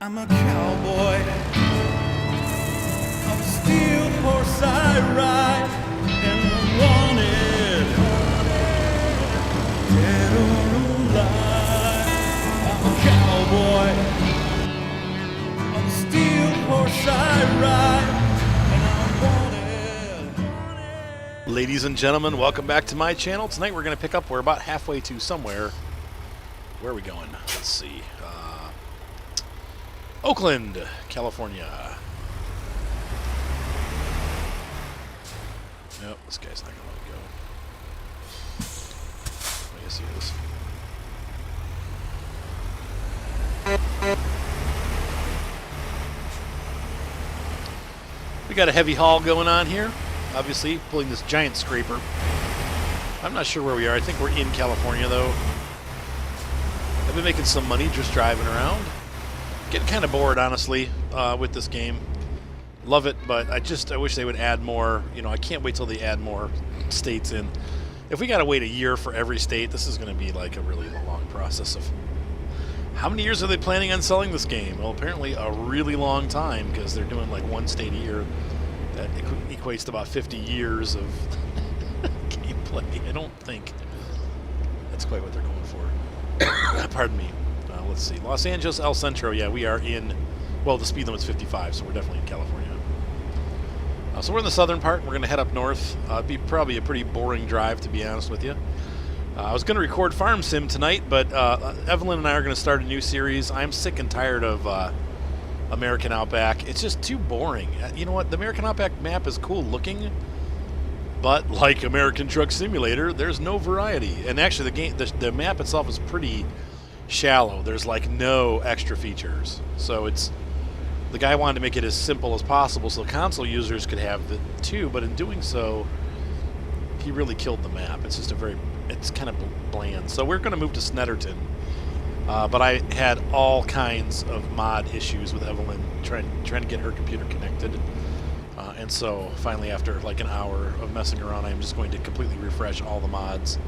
I'm a cowboy, I'm a steel horse I ride, and I'm wanted, dead or alive. I'm a cowboy, I'm a steel horse I ride, and I'm wanted. Ladies and gentlemen, welcome back to my channel. Tonight we're going to pick up, we're about halfway to somewhere. Where are we going? Let's see. Oakland, California. Nope, this guy's not going to let me go. Yes, he is. We got a heavy haul going on here. Obviously, pulling this giant scraper. I'm not sure where we are. I think we're in California, though. I've been making some money just driving around. Getting kind of bored, honestly, with this game. Love it, but I wish they would add more. You know, I can't wait till they add more states in. If we got to wait a year for every state, this is going to be like a really long process of... How many years are they planning on selling this game? Well, apparently a really long time, because they're doing like one state a year. That equates to about 50 years of gameplay. I don't think that's quite what they're going for. Pardon me. Let's see. Los Angeles, El Centro. Yeah, we are in... Well, the speed limit's 55, so we're definitely in California. So we're in the southern part. We're going to head up north. It'd be probably a pretty boring drive, to be honest with you. I was going to record Farm Sim tonight, but Evelyn and I are going to start a new series. I'm sick and tired of American Outback. It's just too boring. You know what? The American Outback map is cool looking, but like American Truck Simulator, there's no variety. And actually, the map itself is pretty shallow. There's like no extra features. So it's... The guy wanted to make it as simple as possible so console users could have it too, but in doing so, he really killed the map. It's just it's kind of bland. So we're going to move to Snetterton. But I had all kinds of mod issues with Evelyn trying to get her computer connected. And so finally, after like an hour of messing around, I'm just going to completely refresh all the mods.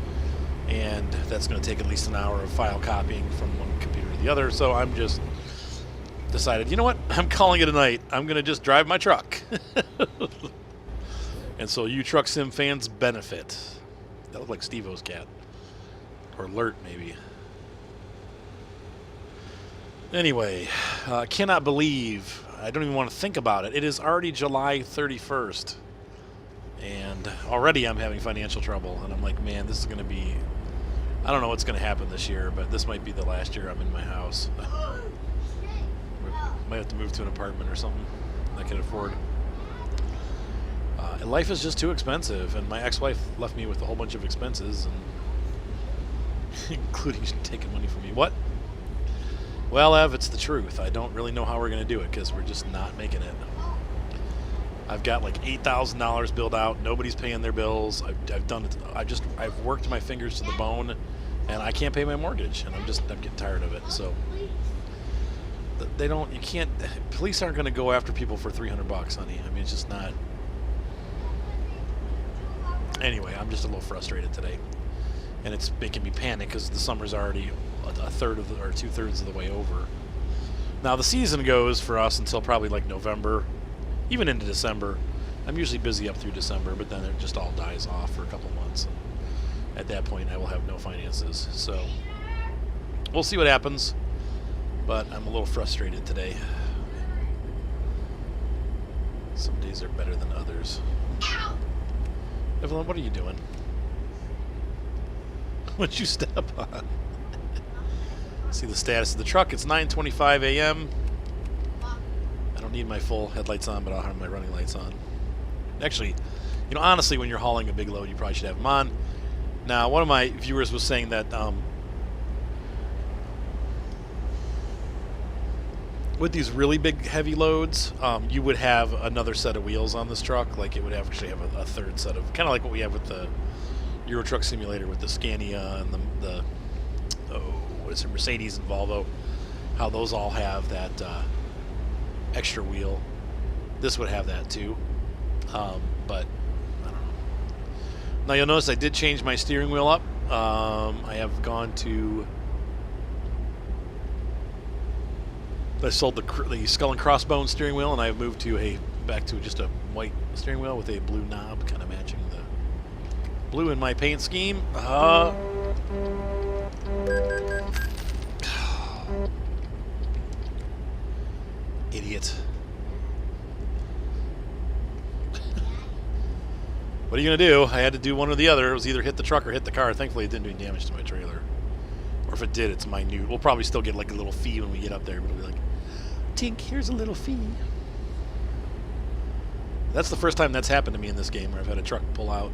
And that's going to take at least an hour of file copying from one computer to the other. So I'm just decided, you know what? I'm calling it a night. I'm going to just drive my truck. And so you Truck Sim fans benefit. That looked like Steve-O's cat. Or Lurt, maybe. Anyway, cannot believe, I don't even want to think about it. It is already July 31st. And already I'm having financial trouble. And I'm like, man, this is going to be... I don't know what's going to happen this year, but this might be the last year I'm in my house. Might have to move to an apartment or something I can afford. And life is just too expensive, and my ex-wife left me with a whole bunch of expenses, and including taking money from me. What? Well, Ev, it's the truth. I don't really know how we're going to do it, because we're just not making it. I've got like $8,000 billed out. Nobody's paying their bills. I've done it. I've worked my fingers to the bone, and I can't pay my mortgage, and I'm getting tired of it. So police aren't going to go after people for $300, honey. I mean, it's just not. Anyway, I'm just a little frustrated today, and it's making me panic because the summer's already a third of or 2/3 of the way over. Now the season goes for us until probably like November, even into December. I'm usually busy up through December, but then it just all dies off for a couple months. And at that point, I will have no finances. So we'll see what happens. But I'm a little frustrated today. Some days are better than others. Evelyn, what are you doing? What'd you step on? See the status of the truck. It's 9:25 a.m. I don't need my full headlights on, but I'll have my running lights on. Actually, you know, honestly, when you're hauling a big load, you probably should have them on. Now, one of my viewers was saying that with these really big, heavy loads, you would have another set of wheels on this truck. Like, it would actually have a third set of... Kind of like what we have with the Euro Truck Simulator with the Scania and the what is it, Mercedes and Volvo. How those all have that extra wheel. This would have that, too. But, I don't know. Now, you'll notice I did change my steering wheel up. I have gone to... I sold the skull and crossbone steering wheel, and I have moved to back to just a white steering wheel with a blue knob, kind of matching the blue in my paint scheme. Idiot. What are you going to do? I had to do one or the other. It was either hit the truck or hit the car. Thankfully, it didn't do any damage to my trailer. Or if it did, it's minute. We'll probably still get like a little fee when we get up there. But it'll be like, tink, here's a little fee. That's the first time that's happened to me in this game, where I've had a truck pull out.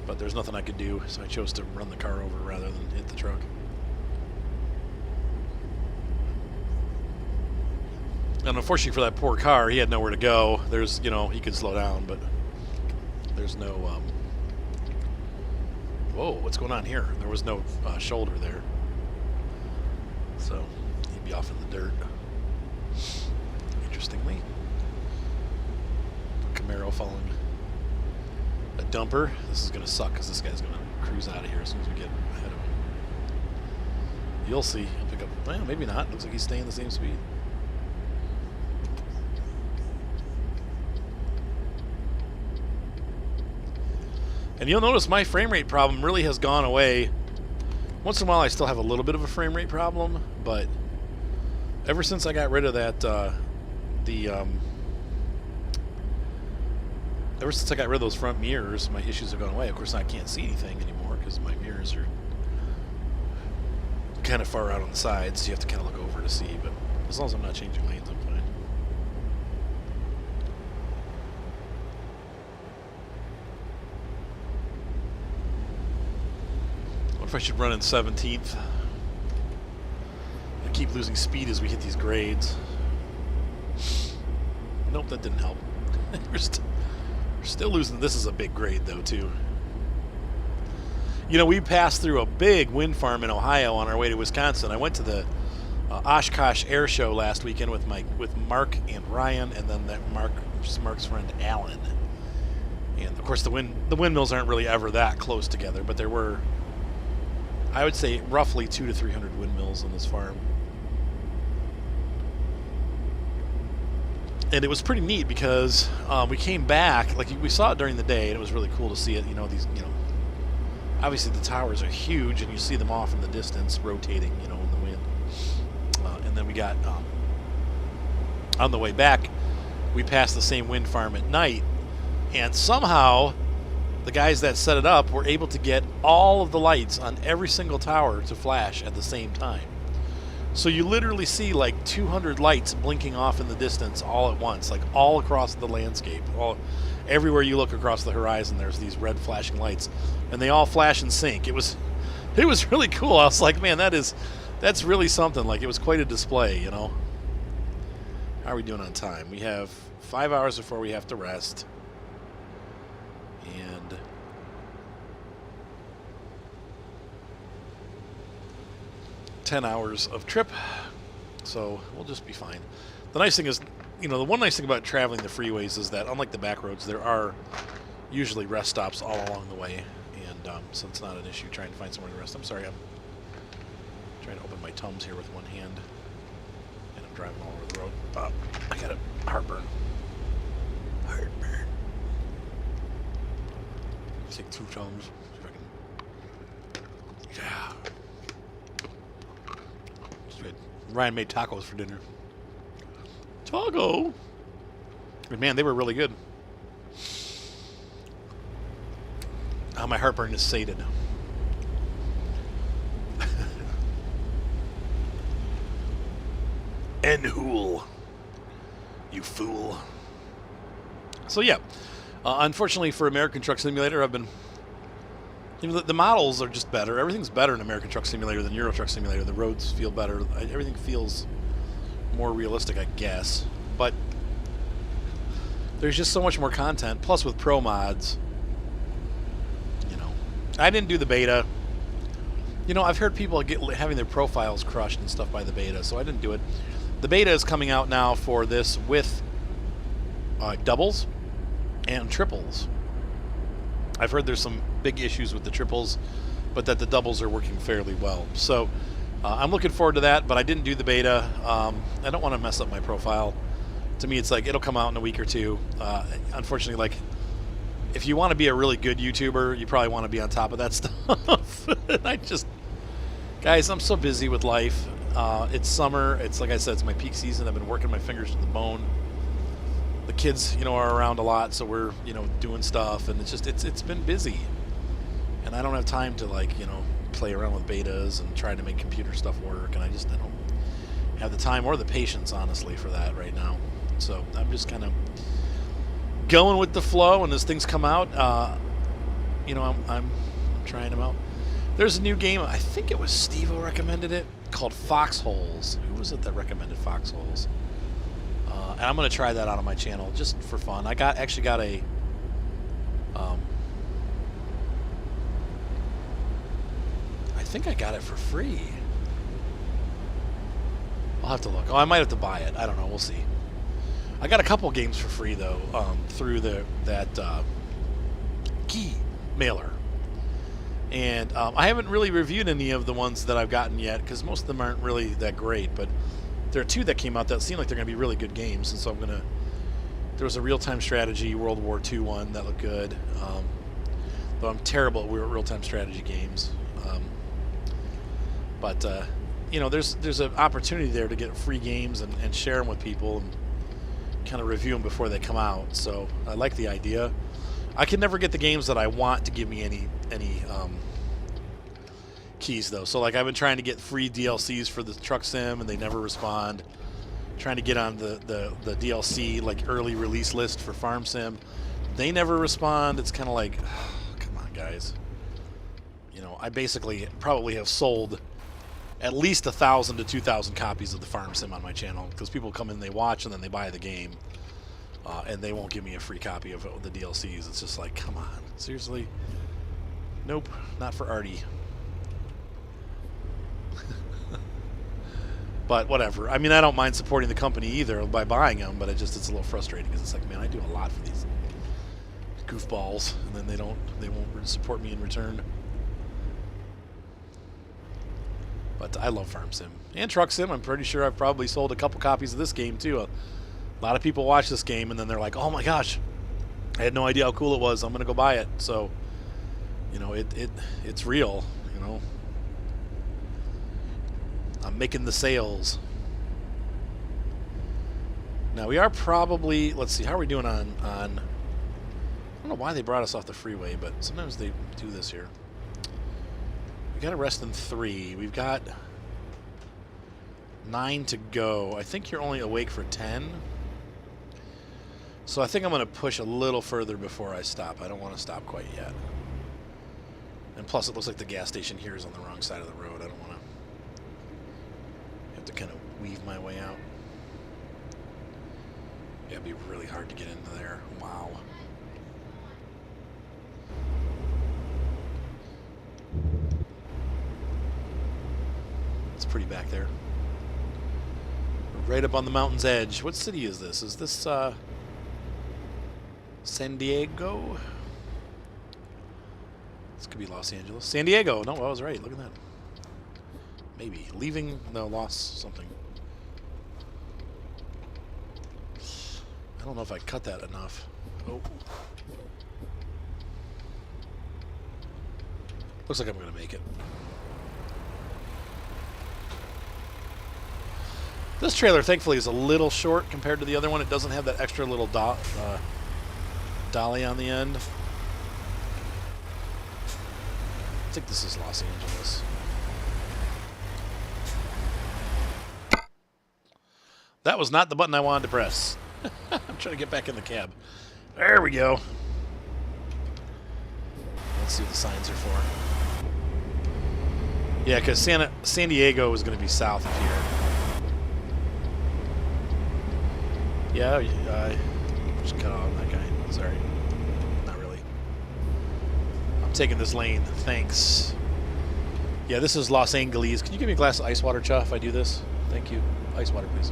But there's nothing I could do, so I chose to run the car over rather than hit the truck. And unfortunately for that poor car, he had nowhere to go. There's, you know, he could slow down, but there's no, whoa, what's going on here? There was no shoulder there. So, he'd be off in the dirt. Interestingly. Camaro following a dumper. This is going to suck because this guy's going to cruise out of here as soon as we get ahead of him. You'll see. He'll pick up, well, maybe not. Looks like he's staying the same speed. And you'll notice my frame rate problem really has gone away. Once in a while I still have a little bit of a frame rate problem, but ever since I got rid of that, ever since I got rid of those front mirrors, my issues have gone away. Of course, I can't see anything anymore because my mirrors are kind of far out on the sides, so you have to kind of look over to see, but as long as I'm not changing lanes, I'm fine. If I should run in 17th. I keep losing speed as we hit these grades. Nope, that didn't help. we're still losing. This is a big grade, though, too. You know, we passed through a big wind farm in Ohio on our way to Wisconsin. I went to the Oshkosh Air Show last weekend with Mark and Ryan, and then Mark's friend Alan. And of course, the windmills aren't really ever that close together, but there were, I would say, roughly 200 to 300 windmills on this farm. And it was pretty neat because we came back, like we saw it during the day, and it was really cool to see it. You know, obviously the towers are huge, and you see them off in the distance rotating, you know, in the wind. And then we got, on the way back, we passed the same wind farm at night, and somehow the guys that set it up were able to get all of the lights on every single tower to flash at the same time. So you literally see like 200 lights blinking off in the distance all at once, like all across the landscape. Everywhere you look across the horizon, there's these red flashing lights, and they all flash in sync. It was really cool. I was like, man, that's really something. Like, it was quite a display, you know. How are we doing on time? We have 5 hours before we have to rest. And 10 hours of trip, so we'll just be fine. The nice thing is, you know, the one nice thing about traveling the freeways is that, unlike the back roads, there are usually rest stops all along the way, and so it's not an issue trying to find somewhere to rest. I'm sorry, I'm trying to open my Tums here with one hand, and I'm driving all over the road. I got a heartburn. Take 2 Tums. Yeah. Ryan made tacos for dinner. Taco! But man, they were really good. Oh, my heartburn is sated. Enhool. You fool. So yeah. Unfortunately for American Truck Simulator, I've been... You know, the models are just better. Everything's better in American Truck Simulator than Euro Truck Simulator. The roads feel better. Everything feels more realistic, I guess. But there's just so much more content. Plus, with Pro mods, you know, I didn't do the beta. You know, I've heard people having their profiles crushed and stuff by the beta, so I didn't do it. The beta is coming out now for this with doubles and triples. I've heard there's some big issues with the triples, but that the doubles are working fairly well. So I'm looking forward to that, but I didn't do the beta. I don't want to mess up my profile. To me, it's like it'll come out in a week or two. Unfortunately, like if you want to be a really good YouTuber, you probably want to be on top of that stuff. Guys, I'm so busy with life. It's summer. It's like I said, it's my peak season. I've been working my fingers to the bone. The kids, are around a lot, so we're, doing stuff, and it's been busy. And I don't have time to play around with betas and try to make computer stuff work, and I don't have the time or the patience, honestly, for that right now. So I'm just kind of going with the flow, and as things come out, I'm trying them out. There's a new game, I think it was Steve-O recommended it, called Foxholes. Who was it that recommended Foxholes? And I'm going to try that out on my channel just for fun. I actually got a I think I got it for free. I'll have to look. Oh, I might have to buy it. I don't know. We'll see. I got a couple games for free though through that key mailer, and I haven't really reviewed any of the ones that I've gotten yet because most of them aren't really that great. But there are two that came out that seem like they're going to be really good games, and so there was a real-time strategy World War II one that looked good, though I'm terrible at real-time strategy games. But there's an opportunity there to get free games and share them with people and kind of review them before they come out. So I like the idea. I can never get the games that I want to give me any keys though. So like I've been trying to get free DLCs for the truck sim and they never respond. Trying to get on the DLC like early release list for farm sim, they never respond. It's kind of like, oh, come on guys. I basically probably have sold at least 1,000 to 2,000 copies of the farm sim on my channel because people come in, they watch, and then they buy the game, and they won't give me a free copy of the DLCs. It's just like, come on, seriously? Nope, not for Artie. But whatever. I mean, I don't mind supporting the company either by buying them, but it's a little frustrating because it's like, man, I do a lot for these goofballs, and then they won't support me in return. But I love Farm Sim and Truck Sim. I'm pretty sure I've probably sold a couple copies of this game too. A lot of people watch this game and then they're like, "Oh my gosh, I had no idea how cool it was. I'm gonna go buy it." So, it's real. I'm making the sales. Now we are probably, let's see, how are we doing on? I don't know why they brought us off the freeway, but sometimes they do this here. We got to rest in 3. We've got 9 to go. I think you're only awake for 10. So I think I'm going to push a little further before I stop. I don't want to stop quite yet. And plus it looks like the gas station here is on the wrong side of the road. I don't want to have to kind of weave my way out. Yeah, it'd be really hard to get into there. Wow. It's pretty back there. We're right up on the mountain's edge. What city is this? Is this San Diego? This could be Los Angeles. San Diego. No, I was right. Look at that. Maybe. Leaving. No, lost something. I don't know if I cut that enough. Oh. Looks like I'm going to make it. This trailer, thankfully, is a little short compared to the other one. It doesn't have that extra little dolly on the end. I think this is Los Angeles. That was not the button I wanted to press. I'm trying to get back in the cab. There we go. Let's see what the signs are for. Yeah, because San Diego is going to be south of here. Yeah, I just cut off that guy. Sorry. Not really. I'm taking this lane. Thanks. Yeah, this is Los Angeles. Can you give me a glass of ice water, Cha, if I do this? Thank you. Ice water, please.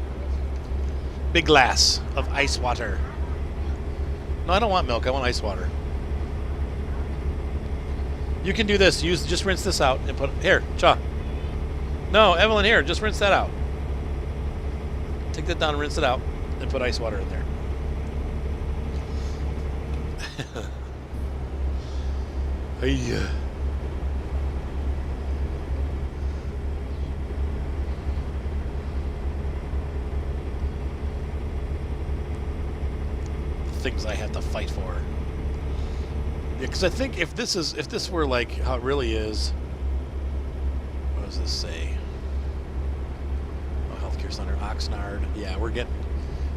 Big glass of ice water. No, I don't want milk. I want ice water. You can do this. Just rinse this out and put... Here, Cha. No, Evelyn, here, just rinse that out. Take that down and rinse it out, and put ice water in there. Hey. Things I have to fight for. Yeah, because I think if this were like how it really is, what does this say? Oh, healthcare center, Oxnard. Yeah, we're getting.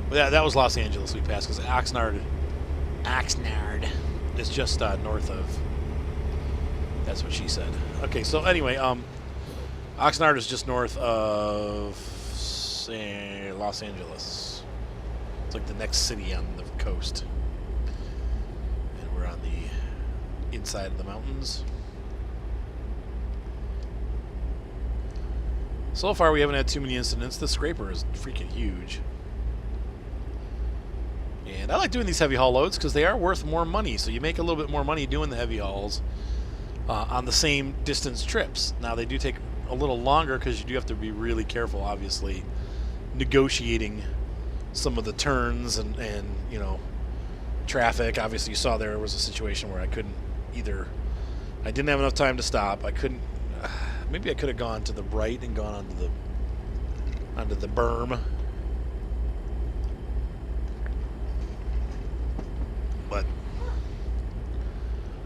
Well, yeah, that was Los Angeles we passed because Oxnard is just north of. That's what she said. Okay, so anyway, Oxnard is just north of Los Angeles. It's like the next city on the coast. And we're on the inside of the mountains. So far we haven't had too many incidents. The scraper is freaking huge. And I like doing these heavy haul loads because they are worth more money. So you make a little bit more money doing the heavy hauls on the same distance trips. Now they do take a little longer because you do have to be really careful, obviously, negotiating some of the turns and you know, traffic. Obviously you saw there was a situation where I couldn't either. I didn't have enough time to stop. I couldn't. Maybe I could have gone to the right and gone onto the berm. But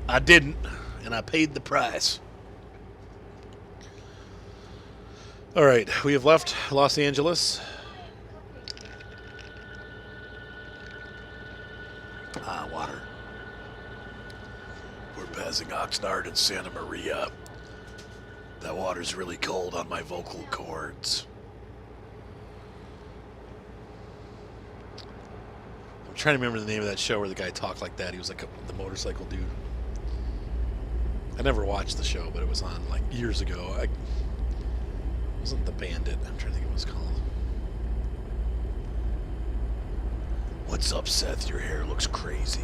I didn't, and I paid the price. All right, we have left Los Angeles. Water. We're passing Oxnard and Santa Maria. That water's really cold on my vocal cords. I'm trying to remember the name of that show where the guy talked like that. He was like the motorcycle dude. I never watched the show, but it was on like years ago. It wasn't The Bandit. I'm trying to think of what it was called. What's up, Seth? Your hair looks crazy.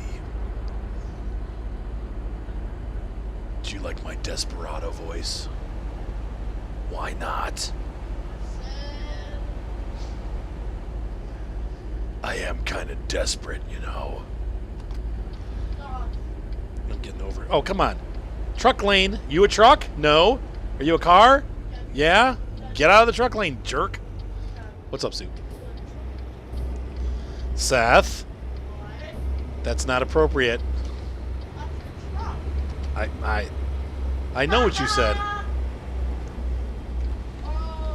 Do you like my desperado voice? Why not? I am kind of desperate, you know. I'm getting over it. Oh, come on. Truck lane. You a truck? No. Are you a car? Yeah? Get out of the truck lane, jerk. What's up, Sue? Seth? That's not appropriate. I know what you said.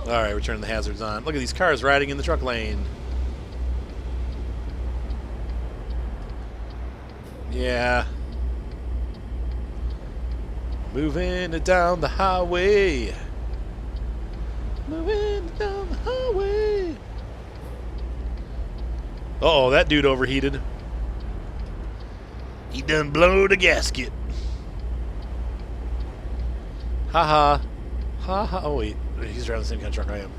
Alright, we're turning the hazards on. Look at these cars riding in the truck lane. Yeah. Moving it down the highway. Moving it down the highway. Uh-oh, that dude overheated. He done blow the gasket. Ha-ha. Ha-ha. Oh, wait. He's driving the same kind of truck I am.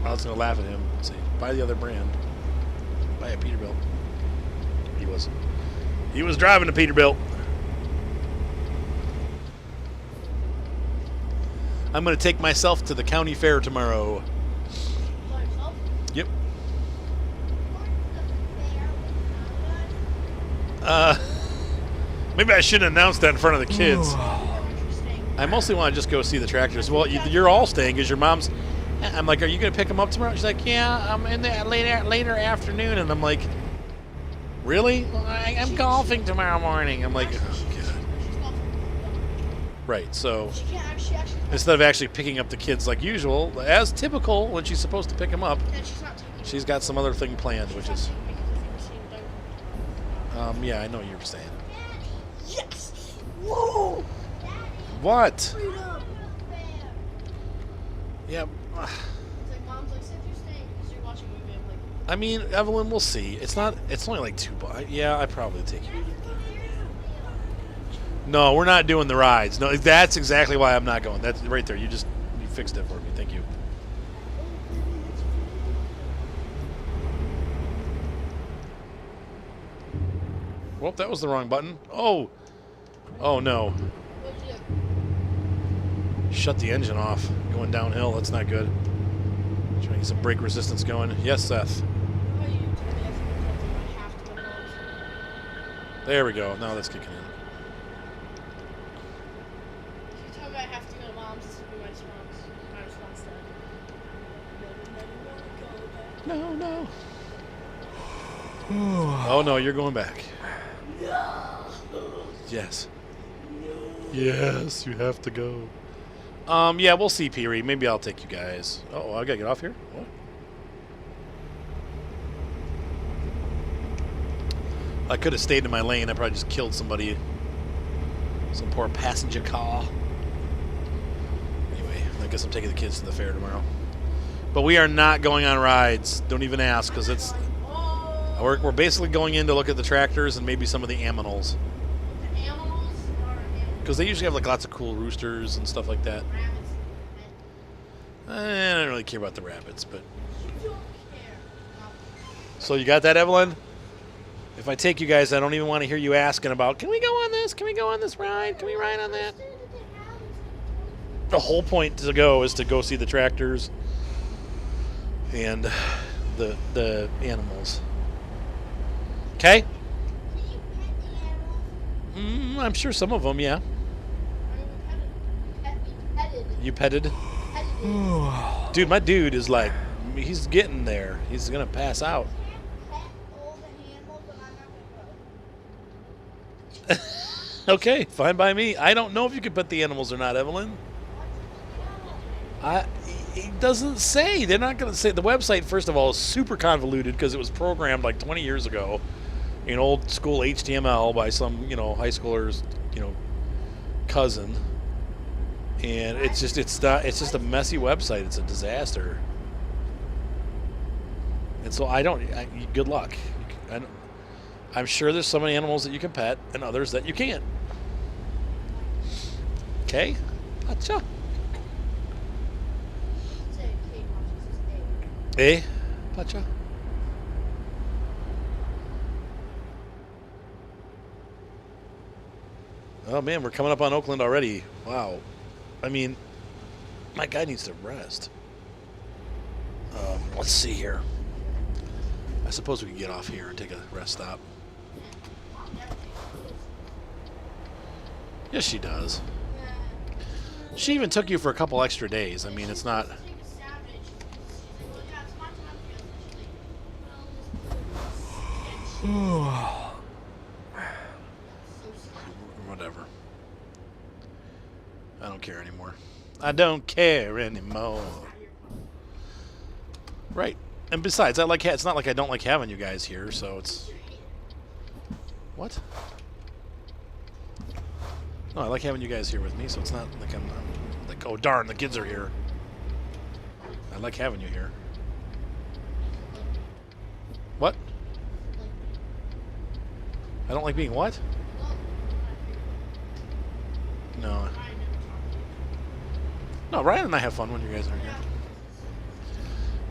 I was going to laugh at him and say, buy the other brand. Buy a Peterbilt. He was driving a Peterbilt. I'm going to take myself to the county fair tomorrow. Yep. Maybe I shouldn't announce that in front of the kids. I mostly want to just go see the tractors. Well, you're all staying because your mom's... I'm like, are you going to pick them up tomorrow? She's like, yeah, I'm in the later afternoon. And I'm like, really? Well, I'm golfing tomorrow morning. I'm like, oh, God. Right, so instead of actually picking up the kids like usual, as typical when she's supposed to pick them up, she's got some other thing planned, which is... yeah, I know what you were saying. Yes! Whoa! What? Yeah. I mean, Evelyn, we'll see. It's only like $2. Yeah, I'd probably take you. No, we're not doing the rides. No, that's exactly why I'm not going. That's right there. You fixed it for me. Thank you. Well, that was the wrong button. Oh. Oh, no. Shut the engine off. Going downhill. That's not good. Trying to get some brake resistance going. Yes, Seth. There we go. Now that's kicking in. No, no. Oh no, you're going back. Yes. Yes, you have to go. Yeah, we'll see, Peary. Maybe I'll take you guys. Oh, I gotta get off here? What? I could have stayed in my lane. I probably just killed somebody. Some poor passenger car. Anyway, I guess I'm taking the kids to the fair tomorrow. But we are not going on rides. Don't even ask, because it's... We're basically going in to look at the tractors and maybe some of the aminals. Because they usually have like lots of cool roosters and stuff like that. I don't really care about the rabbits, but... So you got that, Evelyn? If I take you guys, I don't even want to hear you asking about, can we go on this? Can we go on this ride? Can we ride on that? The whole point to go is to go see the tractors and the animals. Okay? I'm sure some of them, yeah. You petted? Dude, my dude is like, he's getting there. He's going to pass out. Okay, fine by me. I don't know if you can pet the animals or not, Evelyn. It doesn't say. They're not going to say. The website, first of all, is super convoluted because it was programmed like 20 years ago in old school HTML by some, high schooler's, cousin. And it's just a messy website. It's a disaster. And so good luck. I'm sure there's so many animals that you can pet and others that you can't. Okay? Gotcha. Eh? Gotcha. Oh man, we're coming up on Oakland already. Wow. I mean, my guy needs to rest. Let's see here. I suppose we could get off here and take a rest stop. Yes, she does. She even took you for a couple extra days. I mean, it's not... Whatever. I don't care anymore. I don't care anymore. Right. And besides, it's not like I don't like having you guys here, so it's... What? No, I like having you guys here with me, so it's not like I'm like, oh darn, the kids are here. I like having you here. What? I don't like being what? No. No, Ryan and I have fun when you guys are here.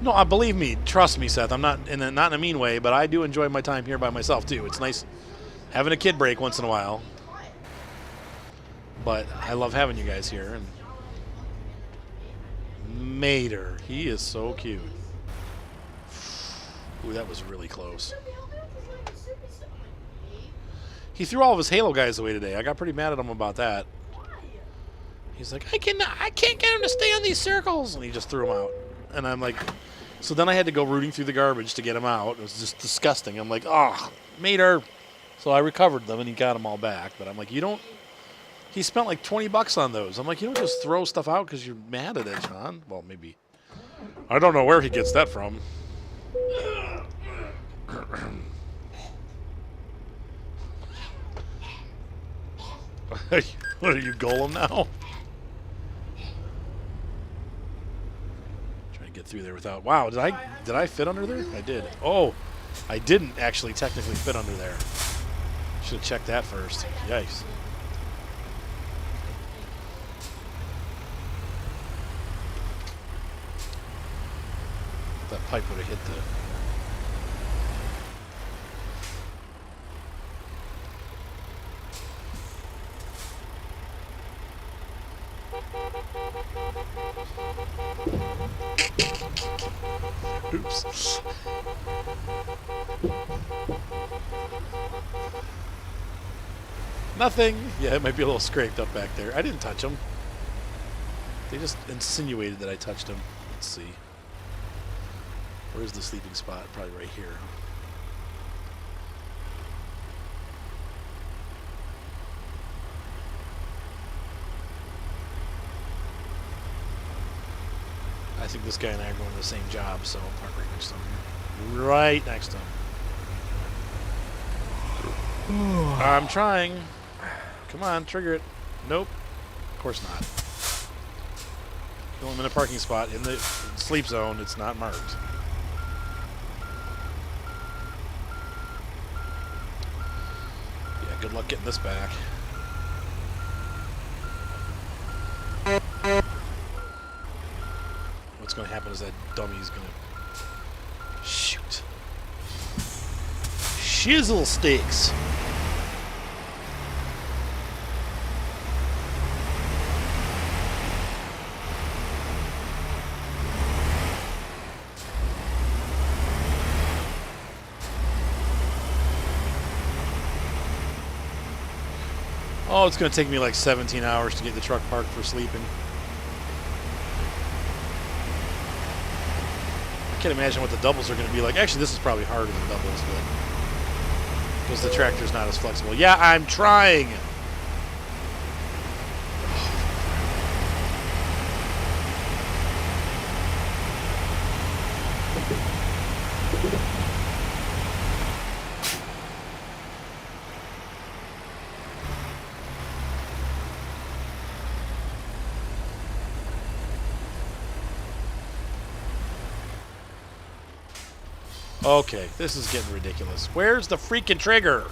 No, believe me, trust me, Seth. I'm not in a mean way, but I do enjoy my time here by myself too. It's nice having a kid break once in a while. But I love having you guys here. And Mater, he is so cute. Ooh, that was really close. He threw all of his Halo guys away today. I got pretty mad at him about that. He's like, I can't get him to stay on these circles, and he just threw them out. And I'm like, so then I had to go rooting through the garbage to get him out. It was just disgusting. I'm like, oh, Mater. So I recovered them, and he got them all back. But I'm like, he spent like $20 on those. I'm like, you don't just throw stuff out because you're mad at it, John. Well, maybe. I don't know where he gets that from. What are you, Golem now? Trying to get through there without... Wow, did I fit under there? I did. Oh, I didn't actually technically fit under there. Should have checked that first. Yikes. That pipe would have hit the... Oops. Nothing. Yeah, it might be a little scraped up back there. I didn't touch them. They just insinuated that I touched them. Let's see. Where's the sleeping spot? Probably right here. I think this guy and I are going to the same job, so I'll park right next to him. Right next to him. I'm trying. Come on, trigger it. Nope. Of course not. Kill him in a parking spot in the sleep zone. It's not marked. Yeah, good luck getting this back. What's going to happen is that dummy's going to shoot. Shizzle sticks. Oh, it's going to take me like 17 hours to get the truck parked for sleeping. I can't imagine what the doubles are going to be like. Actually, this is probably harder than doubles, but because the tractor's not as flexible. Yeah, I'm trying. Okay, this is getting ridiculous. Where's the freaking trigger?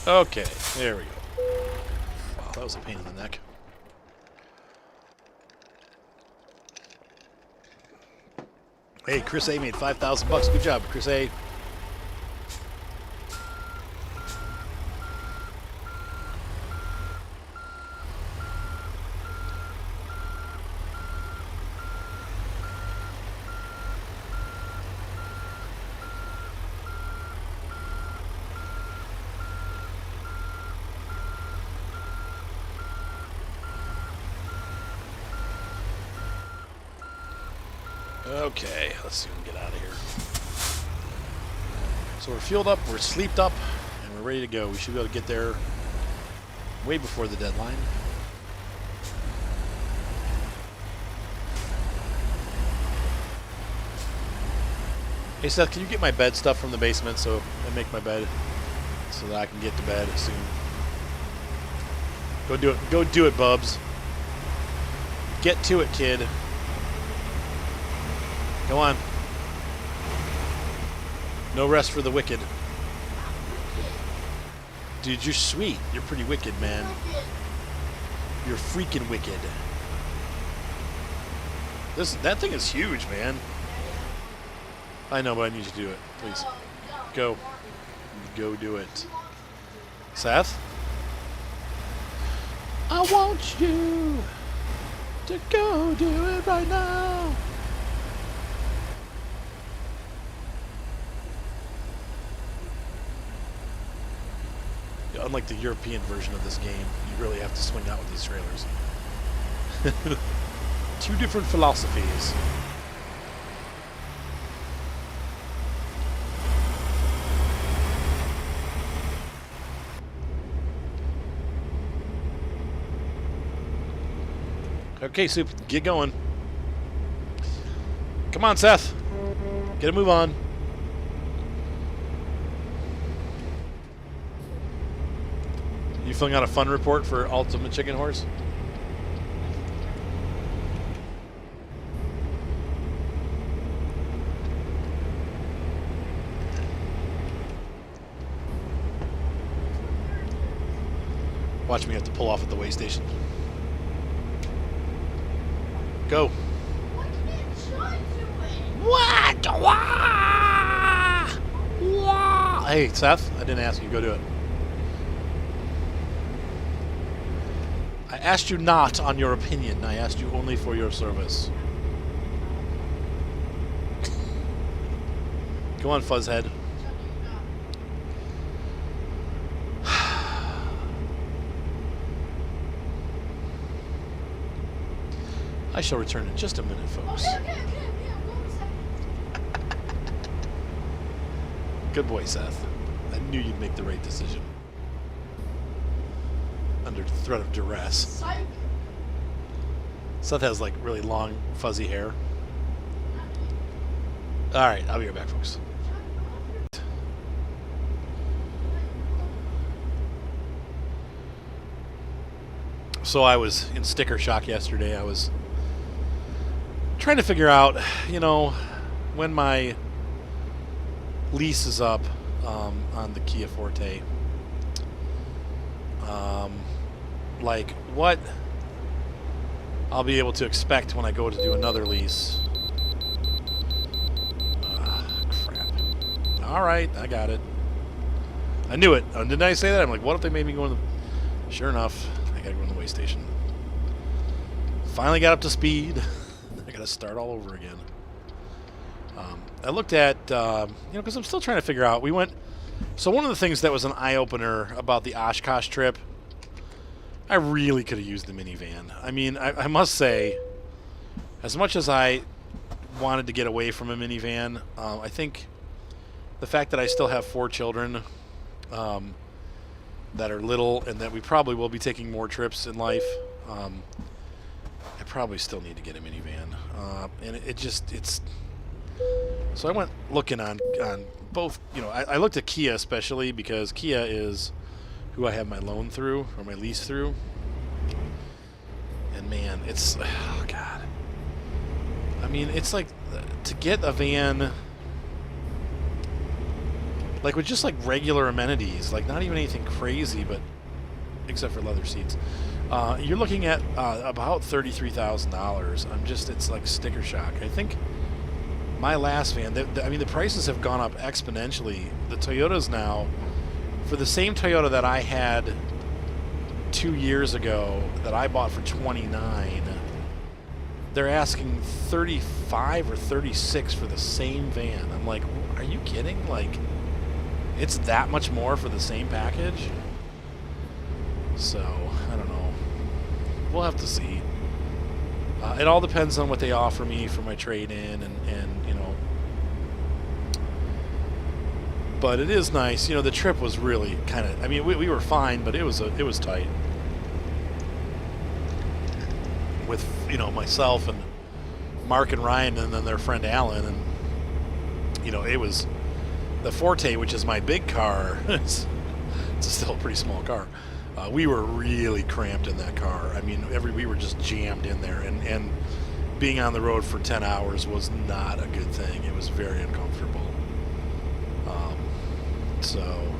Okay, there we go. Wow, that was a pain in the neck. Hey, Chris A made $5,000. Good job, Chris A. Okay, let's see if we can get out of here. So we're fueled up, we're sleeped up, and we're ready to go. We should be able to get there way before the deadline. Hey Seth, can you get my bed stuff from the basement so I make my bed so that I can get to bed soon? Go do it. Go do it, Bubs. Get to it, kid. Go on. No rest for the wicked. Dude, you're sweet. You're pretty wicked, man. You're freaking wicked. That thing is huge, man. I know, but I need you to do it. Please. Go. Go do it. Seth? I want you to go do it right now. Unlike the European version of this game, you really have to swing out with these trailers. Two different philosophies. Okay, Soup, get going. Come on, Seth. Get a move on. You filling out a fun report for Ultimate Chicken Horse? Watch me have to pull off at the way station. Go. What? Hey, Seth, I didn't ask you. Go do it. I asked you not on your opinion. I asked you only for your service. Go on, Fuzzhead. I shall return in just a minute, folks. Good boy, Seth. I knew you'd make the right decision. Under threat of duress. Seth has like really long, fuzzy hair. Alright, I'll be right back, folks. So I was in sticker shock yesterday. I was trying to figure out, you know, when my lease is up on the Kia Forte. Like what I'll be able to expect when I go to do another lease. Crap. Alright, I got it. I knew it. Didn't I say that? I'm like, what if they made me go in the... Sure enough, I gotta go in the way station. Finally got up to speed. I gotta start all over again. I looked at, you know, because I'm still trying to figure out. We went... So one of the things that was an eye-opener about the Oshkosh trip, I really could have used the minivan. I mean, I must say, as much as I wanted to get away from a minivan, I think the fact that I still have 4 children that are little and that we probably will be taking more trips in life, I probably still need to get a minivan. And it's... So I went looking on both, you know, I looked at Kia especially because Kia is who I have my loan through, or my lease through. And man, it's, oh God. I mean, it's like, to get a van, like with just like regular amenities, like not even anything crazy, but except for leather seats, you're looking at about $33,000. It's like sticker shock. I think my last van, I mean, the prices have gone up exponentially. The Toyotas now, for the same Toyota that I had 2 years ago that I bought for $29, they're asking $35 or $36 for the same van. I'm like, are you kidding? Like, it's that much more for the same package? So, I don't know. We'll have to see. It all depends on what they offer me for my trade-in, and you know. But it is nice. You know, the trip was really kind of... I mean, we were fine, but it was tight. With, you know, myself and Mark and Ryan and then their friend Alan. And, you know, it was... The Forte, which is my big car, it's still a pretty small car. We were really cramped in that car. I mean, we were just jammed in there. And being on the road for 10 hours was not a good thing. It was very uncomfortable. So,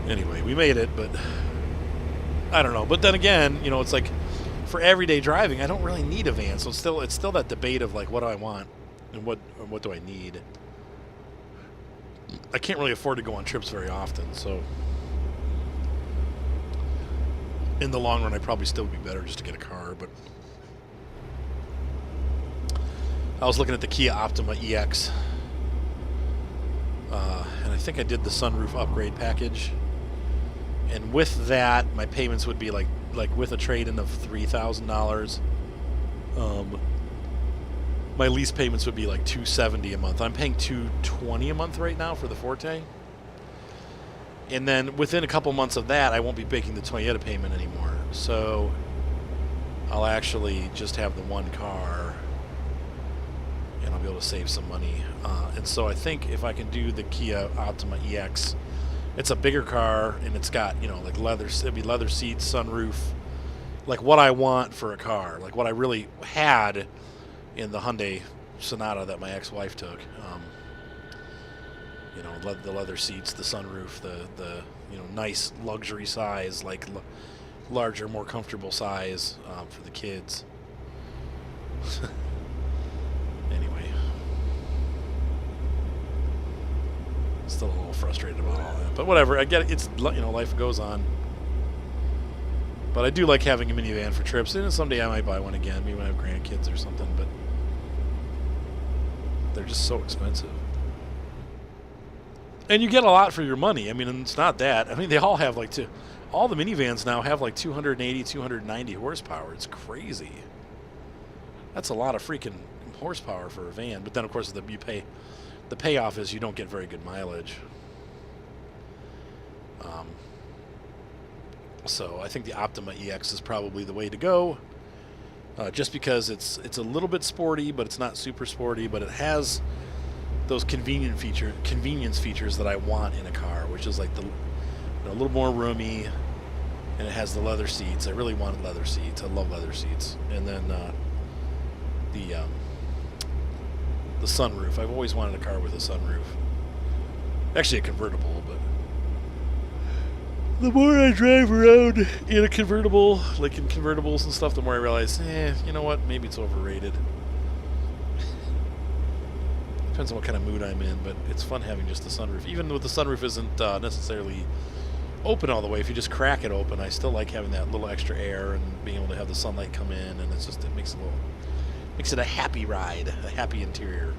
anyway, we made it, but I don't know. But then again, you know, it's like for everyday driving, I don't really need a van. So it's still that debate of like, what do I want and what do I need? I can't really afford to go on trips very often, so in the long run, I'd probably still be better just to get a car. But I was looking at the Kia Optima EX, and I think I did the sunroof upgrade package. And with that, my payments would be like with a trade-in of $3,000. My lease payments would be like $270 a month. I'm paying $220 a month right now for the Forte. And then within a couple months of that, I won't be making the Toyota payment anymore. So I'll actually just have the one car, and I'll be able to save some money. And so I think if I can do the Kia Optima EX, it's a bigger car, and it's got, you know, like it'd be leather seats, sunroof, like what I want for a car, like what I really had in the Hyundai Sonata that my ex-wife took. You know, the leather seats, the sunroof, the nice luxury size, like larger, more comfortable size for the kids. Anyway, still a little frustrated about all that, but whatever. I get it. It's life goes on. But I do like having a minivan for trips, and someday I might buy one again, maybe when I have grandkids or something. But they're just so expensive. And you get a lot for your money. I mean, and it's not that. I mean, they all have all the minivans now have like 280, 290 horsepower. It's crazy. That's a lot of freaking horsepower for a van. But then, of course, the payoff is you don't get very good mileage. So I think the Optima EX is probably the way to go. Just because it's a little bit sporty, but it's not super sporty. But it has those convenience features that I want in a car, which is like a little more roomy, and it has the leather seats. I really wanted leather seats. I love leather seats. And then the sunroof. I've always wanted a car with a sunroof. Actually, a convertible, but the more I drive around in a convertible, like in convertibles and stuff, the more I realize, you know what? Maybe it's overrated. Depends on what kind of mood I'm in, but it's fun having just the sunroof. Even though the sunroof isn't necessarily open all the way, if you just crack it open, I still like having that little extra air and being able to have the sunlight come in, and it makes it a happy ride, a happy interior.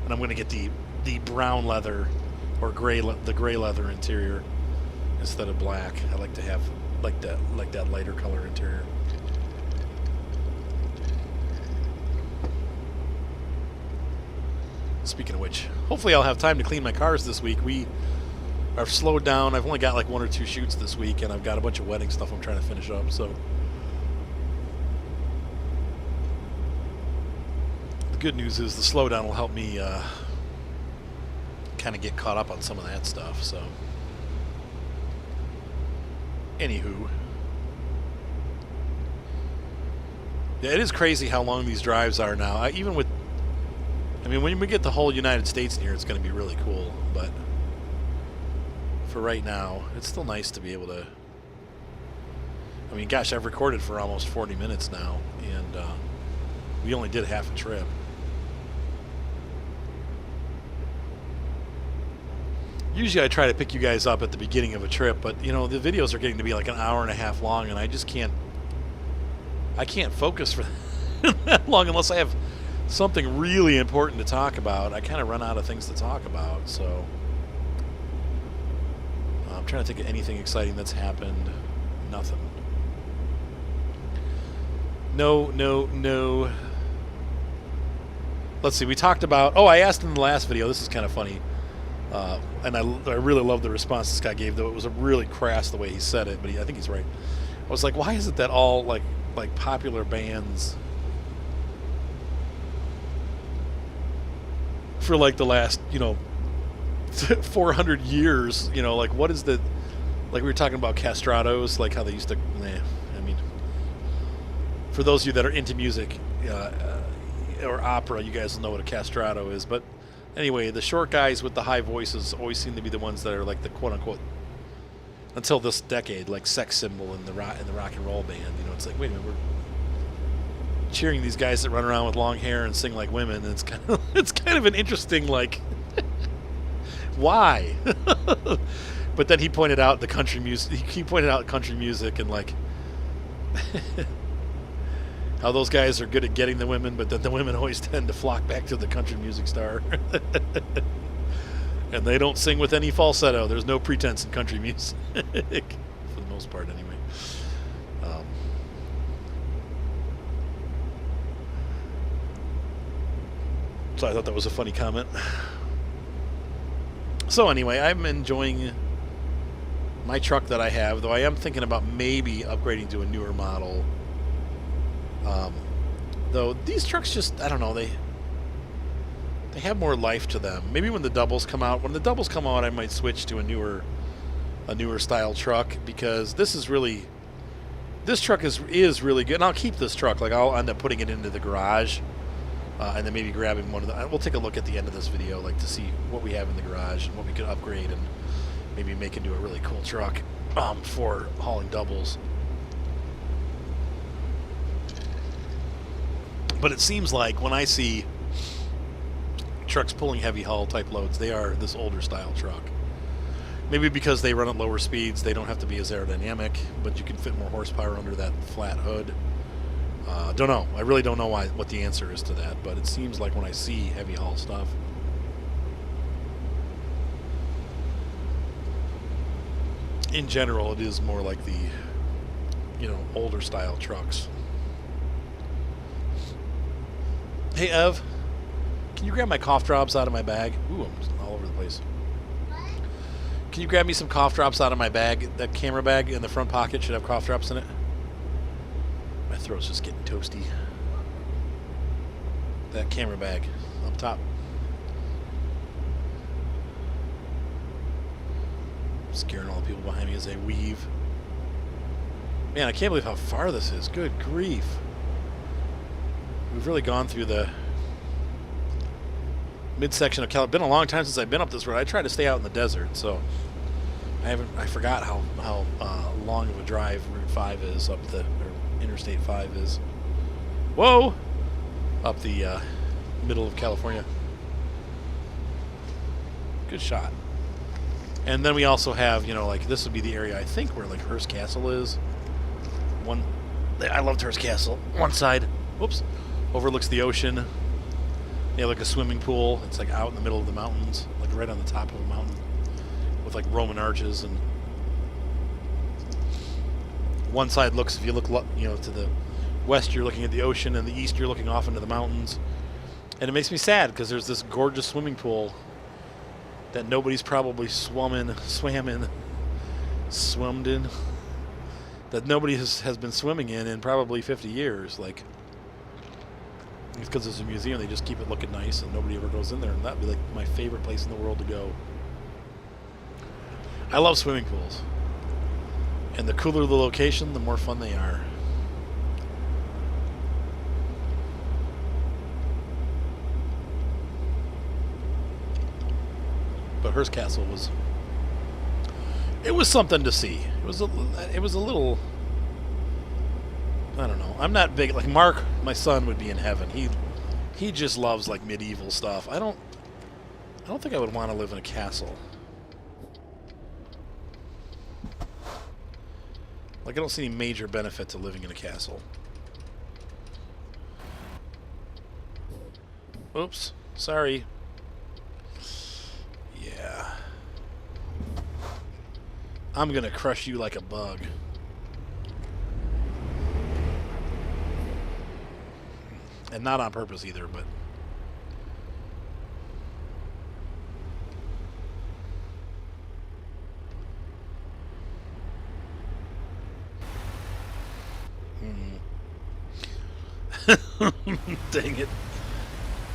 And I'm going to get the brown leather or the gray leather interior instead of black. I like to have like that lighter color interior. Speaking of which, hopefully I'll have time to clean my cars this week. We are slowed down. I've only got like 1 or 2 shoots this week, and I've got a bunch of wedding stuff I'm trying to finish up. So the good news is the slowdown will help me kind of get caught up on some of that stuff. So anywho, yeah, it is crazy how long these drives are now. When we get the whole United States in here, it's going to be really cool. But for right now, it's still nice to be able to. I mean, gosh, I've recorded for almost 40 minutes now, and we only did half a trip. Usually I try to pick you guys up at the beginning of a trip, but, the videos are getting to be like an hour and a half long, and I just can't focus for that long unless I have something really important to talk about. I kind of run out of things to talk about, so I'm trying to think of anything exciting that's happened. Nothing. No. Let's see, we talked about, I asked in the last video, this is kind of funny, and I really love the response this guy gave, though it was a really crass the way he said it, but I think he's right. I was like, why is it that all like popular bands for like the last 400 years, what is the, like we were talking about castratos, like how they used to, for those of you that are into music or opera, you guys know what a castrato is. But anyway, the short guys with the high voices always seem to be the ones that are like the quote-unquote, until this decade, like sex symbol in the rock and roll band. It's like, wait a minute, we're cheering these guys that run around with long hair and sing like women, and it's kind of an interesting, like, why? But then he pointed out the country music. He pointed out country music and like how those guys are good at getting the women, but then the women always tend to flock back to the country music star. And they don't sing with any falsetto. There's no pretense in country music, for the most part, anyway. So I thought that was a funny comment. So anyway, I'm enjoying my truck that I have, though I am thinking about maybe upgrading to a newer model. Though these trucks just, I don't know, they have more life to them. Maybe when the doubles come out, I might switch to a newer style truck, because this truck is really good. And I'll keep this truck. Like, I'll end up putting it into the garage and then maybe grabbing one of the. We'll take a look at the end of this video, like to see what we have in the garage and what we could upgrade and maybe make into a really cool truck for hauling doubles. But it seems like when I see trucks pulling heavy haul type loads, they are this older style truck. Maybe because they run at lower speeds, they don't have to be as aerodynamic, but you can fit more horsepower under that flat hood. Don't know. I really don't know what the answer is to that, but it seems like when I see heavy haul stuff, in general, it is more like the, older style trucks. Hey, Ev, can you grab my cough drops out of my bag? Ooh, I'm all over the place. Can you grab me some cough drops out of my bag? That camera bag in the front pocket should have cough drops in it. My throat's just getting toasty. That camera bag up top. Scaring all the people behind me as they weave. Man, I can't believe how far this is. Good grief. We've really gone through the midsection of California. It's been a long time since I've been up this road. I try to stay out in the desert, so I forgot how long of a drive Route 5 is up the, or Interstate 5 is. Whoa! Up the middle of California. Good shot. And then we also have, like this would be the area I think where like Hearst Castle is. I loved Hearst Castle. One side, whoops, overlooks the ocean. They have like a swimming pool. It's like out in the middle of the mountains, like right on the top of a mountain, with like Roman arches. And one side looks, if you look, to the west, you're looking at the ocean, and the east, you're looking off into the mountains. And it makes me sad because there's this gorgeous swimming pool that nobody's probably swum in, that nobody has been swimming in probably 50 years. Like, it's because it's a museum, they just keep it looking nice and nobody ever goes in there, and that'd be like my favorite place in the world to go. I love swimming pools, and the cooler the location, the more fun they are. But Hearst Castle was something to see. It was a little, I don't know. I'm not big, like Mark, my son, would be in heaven. He just loves like medieval stuff. I don't think I would want to live in a castle. Like, I don't see any major benefit to living in a castle. Oops, sorry. Yeah. I'm gonna crush you like a bug. And not on purpose either, but... Dang it.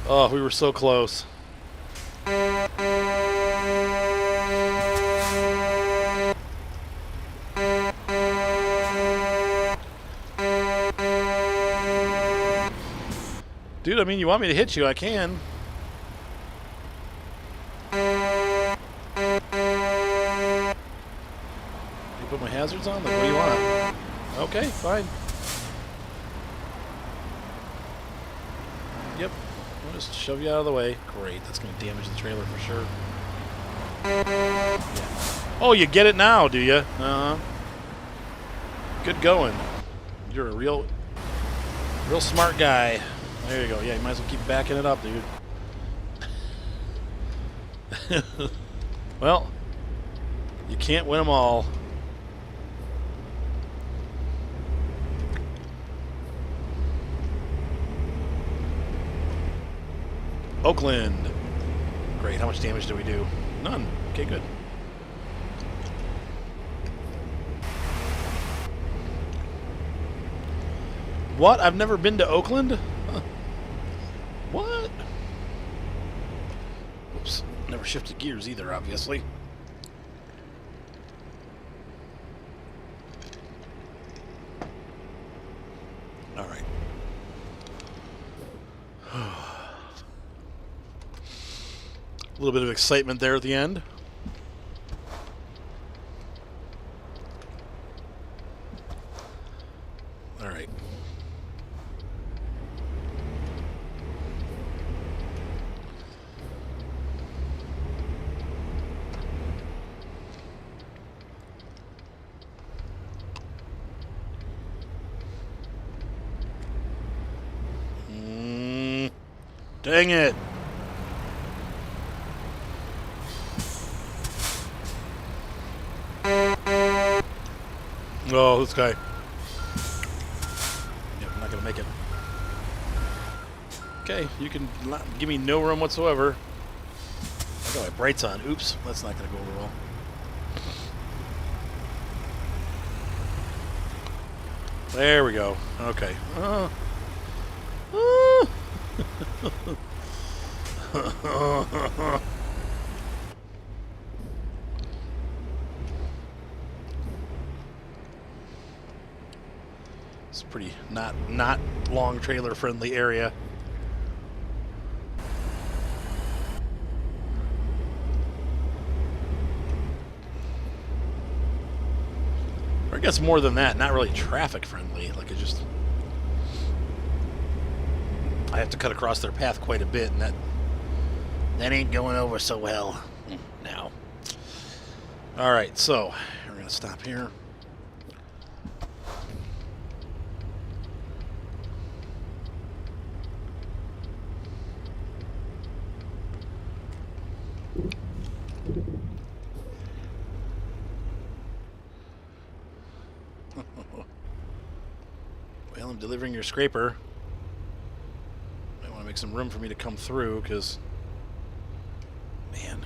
Oh, we were so close. Dude, I mean, you want me to hit you, I can. You put my hazards on? Like, what do you want? Okay, fine. Yep. I'll just shove you out of the way. Great, that's going to damage the trailer for sure. Yeah. Oh, you get it now, do you? Uh-huh. Good going. You're a real smart guy. There you go. Yeah, you might as well keep backing it up, dude. Well, you can't win them all. Oakland. Great. How much damage do we do? None. Okay, good. What? I've never been to Oakland? Huh. What? Oops. Never shifted gears either, obviously. All right. A little bit of excitement there at the end. All right. Dang it. Oh, this guy. Yep, I'm not going to make it. Okay, you can give me no room whatsoever. I got my brights on. Oops, that's not going to go over well. There we go. Okay. It's a pretty not long trailer friendly area. Or I guess more than that, not really traffic friendly. Like it just, I have to cut across their path quite a bit, and that ain't going over so well now. All right, so we're gonna stop here. Well, I'm delivering your scraper. Might want to make some room for me to come through, because, man.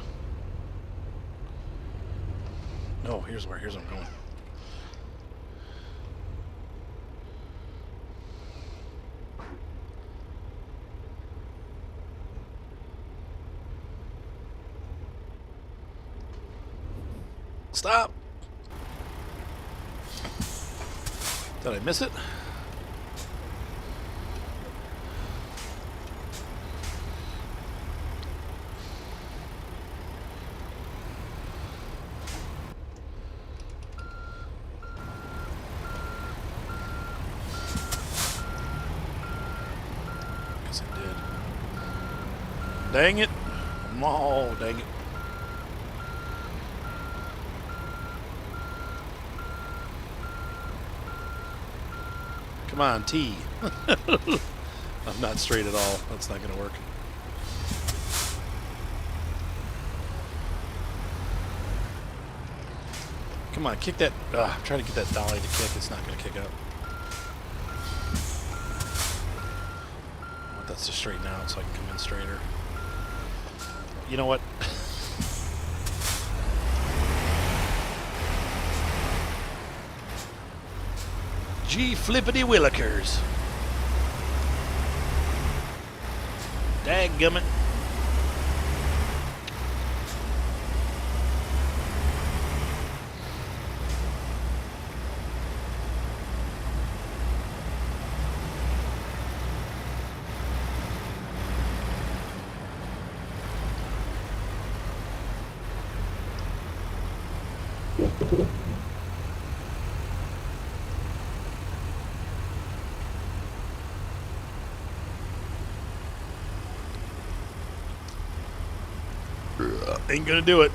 No, here's where I'm going. Stop! Did I miss it? Guess I did. Dang it! Oh, dang it. Come on, T. I'm not straight at all. That's not going to work. Come on, kick that. I'm trying to get that dolly to kick. It's not going to kick up. I want that to straighten out so I can come in straighter. You know what? Gee flippity willikers. Dadgummit. Ain't gonna do it.